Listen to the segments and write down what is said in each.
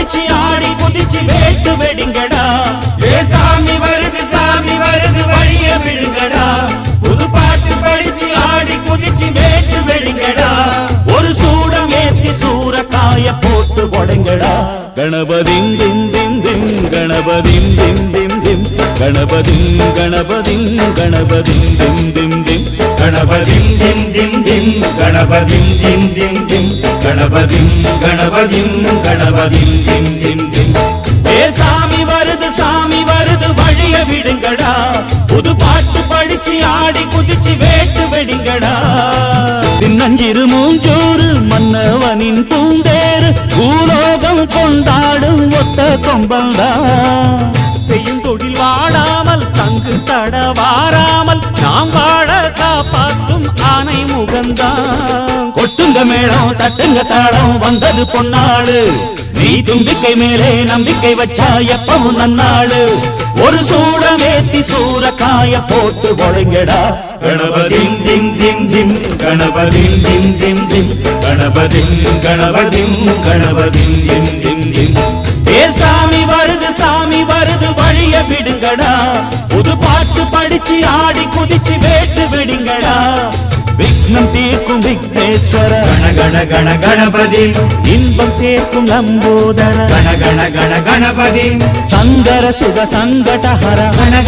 படிச்சு ஆடி குதிச்சு வேட்டு வெடிங்கடா சாமி வருது வழிய விடுங்கடா புது பாட்டு படிச்சு ஆடி குதிச்சு வேட்டு வெடிங்கடா ஒரு சூடம் ஏத்தி சூரக்காய போட்டு கொடைங்கடா கணபதிம் திம் திம் திம் கணபதிம் திம் திம் திம் கணபதிம் கணபதிம் கணபதிம் திம் திம் திம் கணபதிம் திம் திம் திம் கணபதிம் திம் திம் திம் கணபதிம் கணபதிம் கணபதிம் திம் திம் திம் சாமி வருது வழிய விடுங்கடா புது பாட்டு படிச்சு ஆடி குதிச்சு வேட்டு வெடிங்கடா சின்னஞ்சிறு மூஞ்சூறு மன்னவனின் பூந்தேறு பூலோகம் கொண்டாடும் ஒத்த கொம்பந்தா செய்யும் தொழில் வாடாமல் தங்கு தட வாராமல் நாம் வாழ காப்பாற்றும் ஆனை முகந்தான் கொட்டுங்க மேளம் தட்டுங்க தாளம் வந்தது பொன்னாடு நீ தும்பிக்கை மேலே நம்பிக்கை வச்சா எப்பவும் நன்னாடு ஒரு சூடம் ஏத்தி சூரக்காய போட்டு கொடைங்கடா கணபதிம் திம் திம் திம் கணபதிம் திம் திம் திம் கணபதிம் கணபதிம் கணபதிம் திம் திம் திம் சாமி வருது வழிய விடுங்கடா புது பாட்டு படிச்சு ஆடி குதிச்சு வேட்டு வெடிங்கடா விக்னம் தீர்க்கும் விக்னேஸ்வர கண கண கணபதி இன்பம் சேர்க்கும் லம்போதர கண கண கணபதி சங்கர சுக சங்கடஹர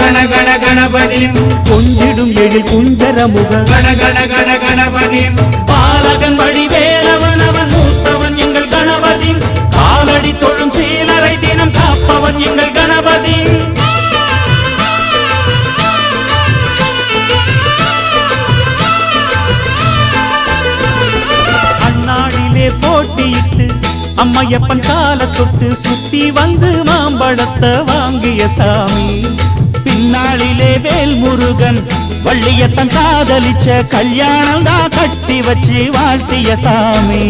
கண கணபதி கொஞ்சிடும் எழில் குஞ்சர முக கண கணபதி பாலகன் வழி வேலவன் அவன் மூத்தவன் எங்கள் கணபதி காலடி தொழும் சீலரை தினம் காப்பவன் எங்கள் கணபதி அண்ணாடிலே போட்டியிட்டு அம்மையப்பன் கால தொட்டு சுத்தி வந்து மாம்பழத்த வாங்கிய சாமி பின்னாளிலே வேல் முருகன் வள்ளியத்தன் காதலிச்ச கல்யாணம் தான் கட்டி வச்சு வாழ்த்திய சாமி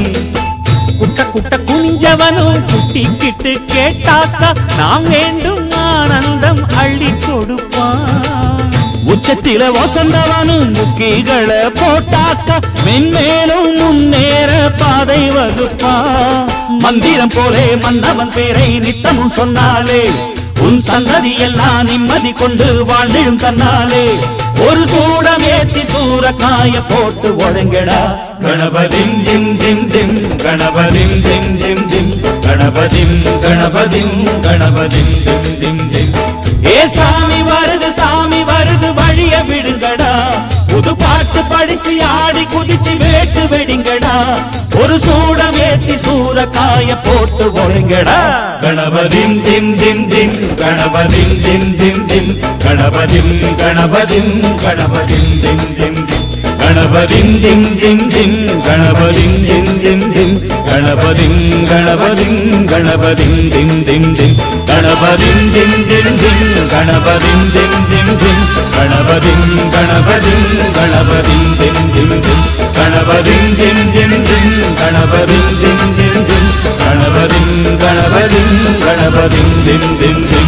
குட்ட குட்ட குனிஞ்சவனும் குட்டிக்கிட்டு கேட்டாக்கா நாம் வேண்டும் ஆனந்தம் அள்ளி கொடுப்பான் உச்சத்தில வசந்தவனும் முக்கிகளை போட்டாக்கா மென்மேலும் முன்னேற பாதை வகுப்பான் மந்திரம் போலே மன்னவன் பேரை நித்தமும் சொன்னாலே உன் சந்ததி எல்லாம் நிம்மதி கொண்டு வாழ்ந்திடும் தன்னாலே ஒரு சூடம் ஏத்தி சூரக்காய போட்டு ஒழுங்கடா கணபதிம் திம் திம் திம் கணபதிம் திம் திம் திம் கணபதிம் கணபதிம் கணபதிம் திம் திம் திம் சாமி வருது வழிய விடுங்கடா புது பாட்டு படிச்சு ஆடி குதிச்சு வேட்டு வெடிங்கடா ஒரு சூடம் ஏத்தி சூரக்காய போட்டு ஒழுங்கடா கணபதிம் திம் திம் திம் கணபதிம் திம் திம் திம் கணபதிம் கணபதிம் கணபதிம் திம் திம் திம் கணபதிம் திம் திம் திம் கணபதிம் திம் திம் திம் கணபதிம் கணபதிம் கணபதிம் திம் திம் திம் கணபதிம் திம் திம் திம் கணபதிம் திம் திம் திம் கணபதிம் கணபதிம் கணபதிம் திம் திம் திம் கணபதிம் திம் திம் திம் கணபதிம் திம் திம் திம் கணபதிம் கணபதிம் கணபதிம் திம் திம் திம்